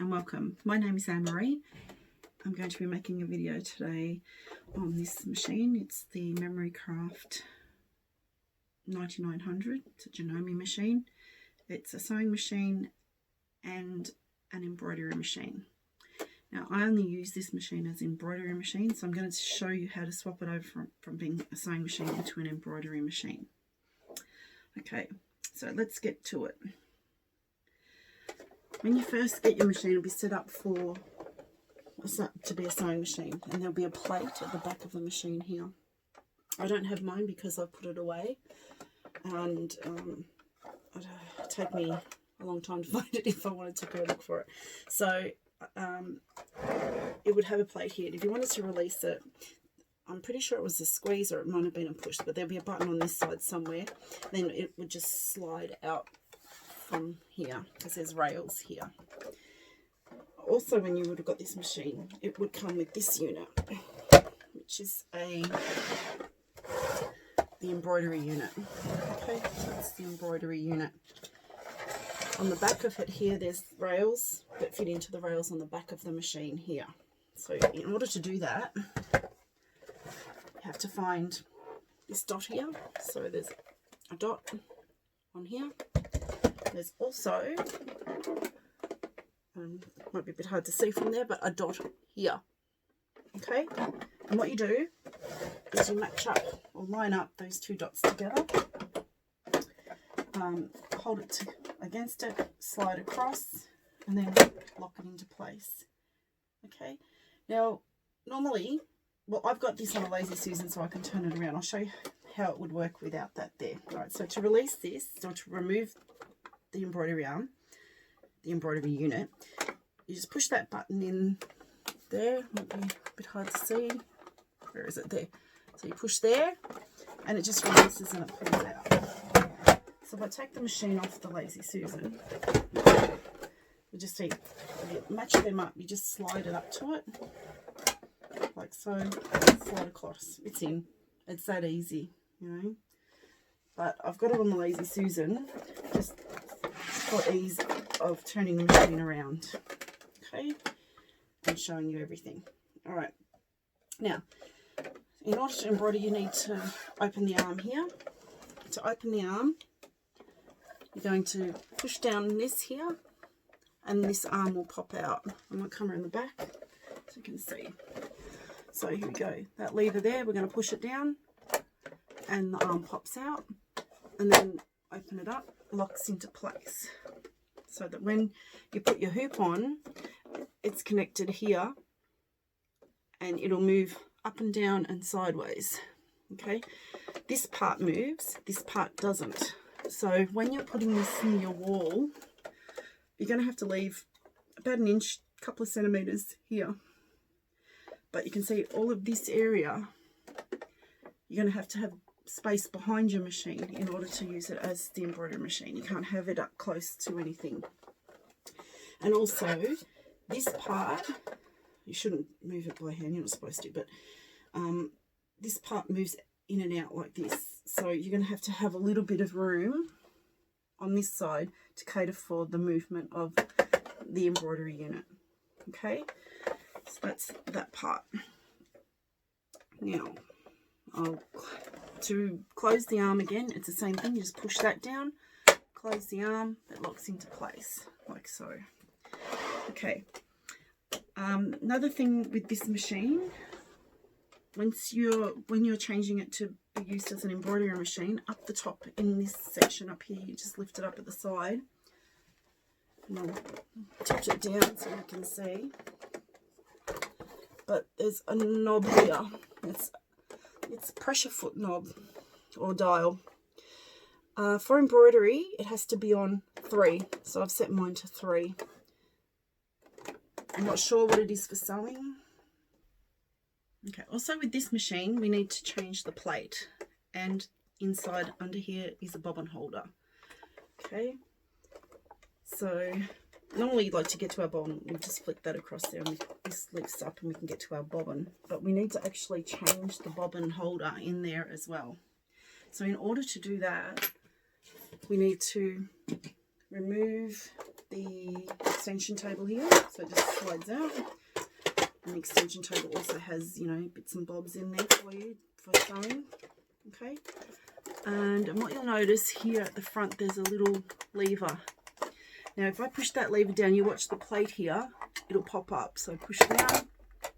and welcome. My name is Anne-Marie. I'm going to be making a video today on this machine. It's the Memory Craft 9900. It's a Janome machine. It's a sewing machine and an embroidery machine. Now I only use this machine as an embroidery machine, so I'm going to show you how to swap it over from being a sewing machine into an embroidery machine. Okay, so let's get to it. When you first get your machine, it'll be set up to be a sewing machine, and there'll be a plate at the back of the machine here. I don't have mine because I've put it away, and it'd take me a long time to find it if I wanted to go look for it. So it would have a plate here. If you wanted to release it, I'm pretty sure it was a squeeze or it might have been a push, but there'll be a button on this side somewhere. Then it would just slide out from here because there's rails here. Also, when you would have got this machine, it would come with this unit, which is the embroidery unit. Okay, so that's the embroidery unit. On the back of it here, there's rails that fit into the rails on the back of the machine here. So in order to do that, you have to find this dot here. So there's a dot on here. There's also, might be a bit hard to see from there, but a dot here. Okay, and what you do is you match up or line up those two dots together, hold it against it, slide across, and then lock it into place. Okay, now normally, well, I've got this on a Lazy Susan so I can turn it around. I'll show you how it would work without that there. All right, so to release this, or to remove the embroidery arm, the embroidery unit, you just push that button in there. Might be a bit hard to see. Where is it? There. So you push there and it just releases and it pulls out. So if I take the machine off the Lazy Susan, you just see, you match them up, you just slide it up to it like so, slide across, it's in. It's that easy, you know. But I've got it on the Lazy Susan just for ease of turning the machine around. Okay, and showing you everything. All right, now in order to embroider, you need to open the arm here. To open the arm, you're going to push down this here, and this arm will pop out. I'm going to come around the back so you can see. So here we go. That lever there, we're going to push it down, and the arm pops out, and then open it up, locks into place. So that when you put your hoop on, it's connected here, and it'll move up and down and sideways. Okay, this part moves, this part doesn't. So when you're putting this in your wall, you're going to have to leave about an inch, couple of centimeters here. But you can see all of this area, you're going to have space behind your machine in order to use it as the embroidery machine. You can't have it up close to anything. And also, this part, you shouldn't move it by hand, you're not supposed to, but this part moves in and out like this. So you're going to have a little bit of room on this side to cater for the movement of the embroidery unit. Okay, so that's that part. Now, to close the arm again, it's the same thing. You just push that down, close the arm, it locks into place like so. Okay, another thing with this machine, when you're changing it to be used as an embroidery machine, up the top in this section up here, you just lift it up at the side, and I'll tilt it down so you can see. But there's a knob here. It's pressure foot knob or dial. For embroidery, it has to be on 3, so I've set mine to 3. I'm not sure what it is for sewing. Okay, also with this machine, we need to change the plate, and inside under here is a bobbin holder. Okay, so normally you'd like to get to our bobbin, we just flick that across there and this lifts up and we can get to our bobbin, but we need to actually change the bobbin holder in there as well. So in order to do that, we need to remove the extension table here, so it just slides out. And the extension table also has, you know, bits and bobs in there for you for sewing. Okay, and what you'll notice here at the front, there's a little lever. Now if I push that lever down, you watch the plate here, it'll pop up. So push down,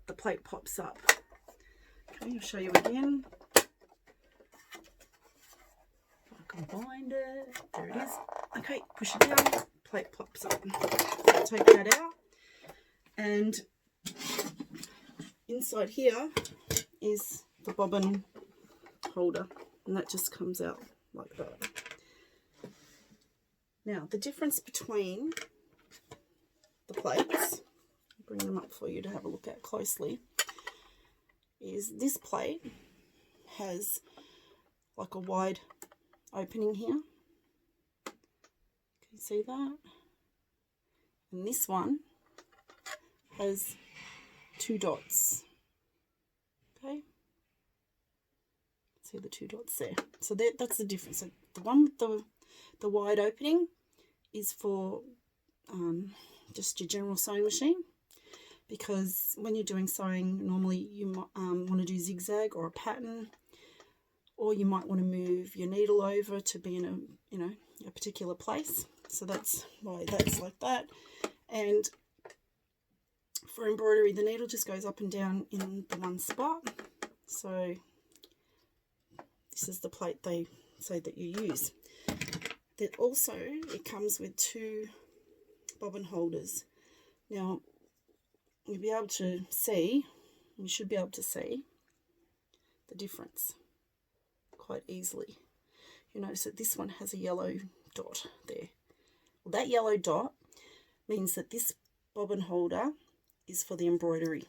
the plate pops up. Okay, I'll show you again. If I can find it, there it is. Okay, push it down, plate pops up. Take that out, and inside here is the bobbin holder, and that just comes out like that. Now the difference between the plates, I'll bring them up for you to have a look at closely, is this plate has like a wide opening here. Can you see that? And this one has 2 dots. Okay, see the 2 dots there. So that's the difference. So the one with the wide opening is for just your general sewing machine, because when you're doing sewing, normally you might want to do zigzag or a pattern, or you might want to move your needle over to be in a, you know, a particular place. So that's why that's like that. And for embroidery, the needle just goes up and down in the one spot. So this is the plate they say that you use. That also, it comes with 2 bobbin holders. Now you'll be able to see, you should be able to see the difference quite easily. You notice that this one has a yellow dot there. Well, that yellow dot means that this bobbin holder is for the embroidery,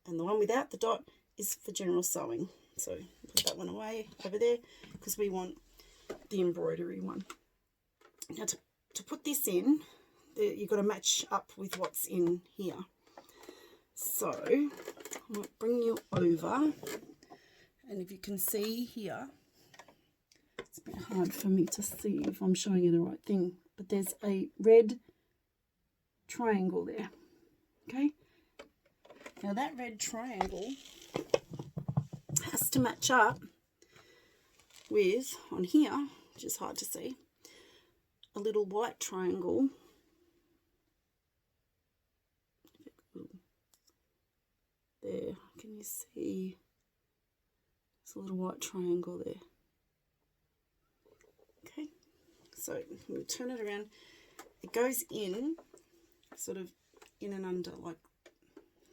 and the one without the dot is for general sewing. So put that one away over there, because we want the embroidery one. Now to put this in, you've got to match up with what's in here. So I might bring you over, and if you can see here, it's a bit hard for me to see if I'm showing you the right thing, but there's a red triangle there. Okay, now that red triangle has to match up with, on here, which is hard to see, a little white triangle. There, can you see? There's a little white triangle there. Okay, so we turn it around. It goes in, sort of in and under like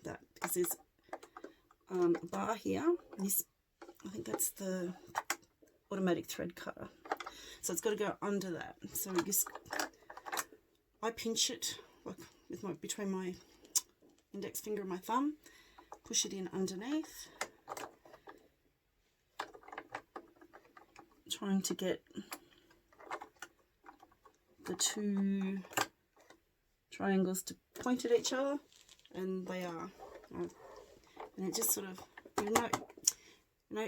that, because there's a bar here. This, I think that's the automatic thread cutter. So it's got to go under that. So we just, I pinch it like with between my index finger and my thumb, push it in underneath, trying to get the 2 triangles to point at each other, and they are. And it just sort of,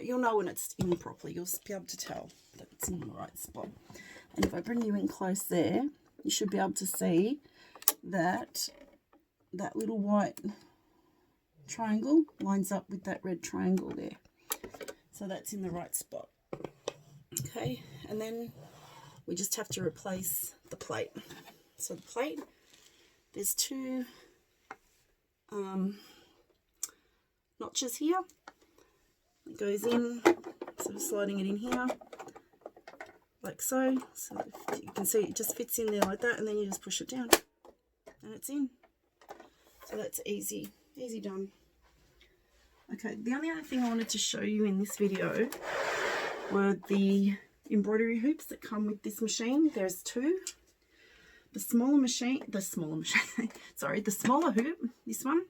you'll know when it's in properly. You'll be able to tell that it's in the right spot. And if I bring you in close there, you should be able to see that that little white triangle lines up with that red triangle there. So that's in the right spot. Okay, and then we just have to replace the plate. So the plate, there's 2 notches here. It goes in, sort of sliding it in here like so. So you can see it just fits in there like that, and then you just push it down and it's in. So that's easy done. Okay, the only other thing I wanted to show you in this video were the embroidery hoops that come with this machine. There's 2. The smaller hoop, this one,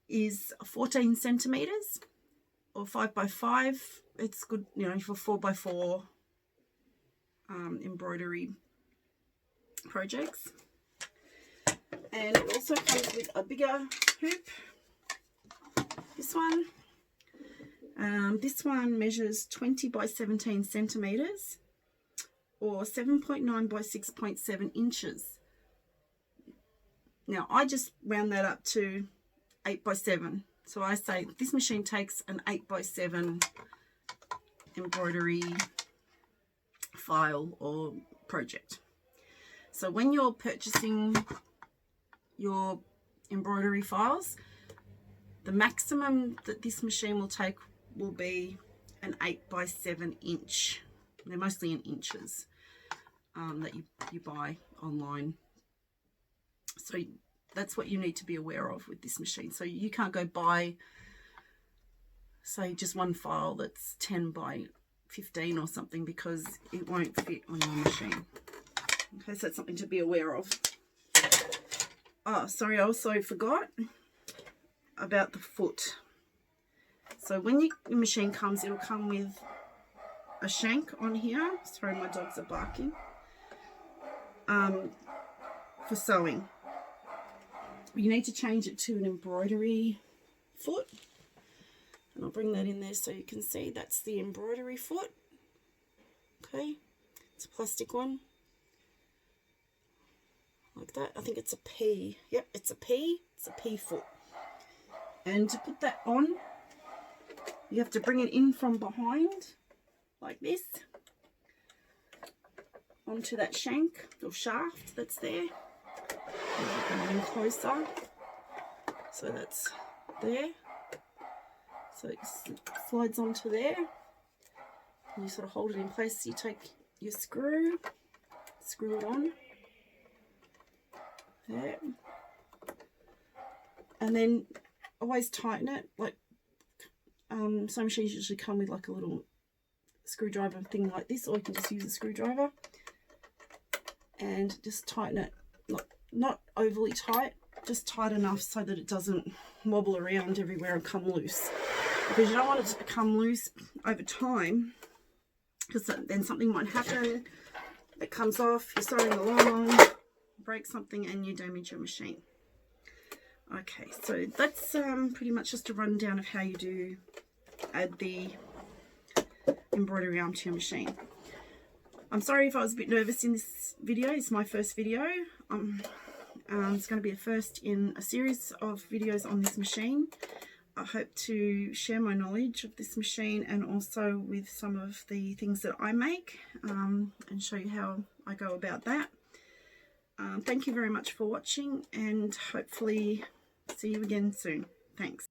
is 14 centimeters or 5x5. It's good, you know, for 4x4 embroidery projects. And it also comes with a bigger hoop. This one measures 20 by 17 centimeters or 7.9 by 6.7 inches. Now I just round that up to 8x7. So I say this machine takes an 8x7 embroidery file or project. So when you're purchasing your embroidery files, the maximum that this machine will take will be an 8x7 inch. They're mostly in inches that you buy online. So that's what you need to be aware of with this machine. So you can't go buy, say, just one file that's 10 by 15 or something, because it won't fit on your machine. Okay, so that's something to be aware of. Oh, sorry, I also forgot about the foot. So when your machine comes, it'll come with a shank on here. Sorry, my dogs are barking. For sewing. You need to change it to an embroidery foot. And I'll bring that in there so you can see that's the embroidery foot. Okay, it's a plastic one. Like that. I think it's a P. Yep, it's a P. It's a P foot. And to put that on, you have to bring it in from behind, like this, onto that shank or shaft that's there. And closer. So that's there. So it slides onto there. And you sort of hold it in place. You take your screw, screw it on. There. And then always tighten it. Like some machines usually come with like a little screwdriver thing like this, or you can just use a screwdriver and just tighten it. Not overly tight, just tight enough so that it doesn't wobble around everywhere and come loose, because you don't want it to become loose over time, because then something might happen, it comes off, you're sewing along, break something and you damage your machine. Okay, so that's pretty much just a rundown of how you do add the embroidery arm to your machine. I'm sorry if I was a bit nervous in this video. It's my first video. It's going to be a first in a series of videos on this machine. I hope to share my knowledge of this machine and also with some of the things that I make, and show you how I go about that. Thank you very much for watching, and hopefully see you again soon. Thanks.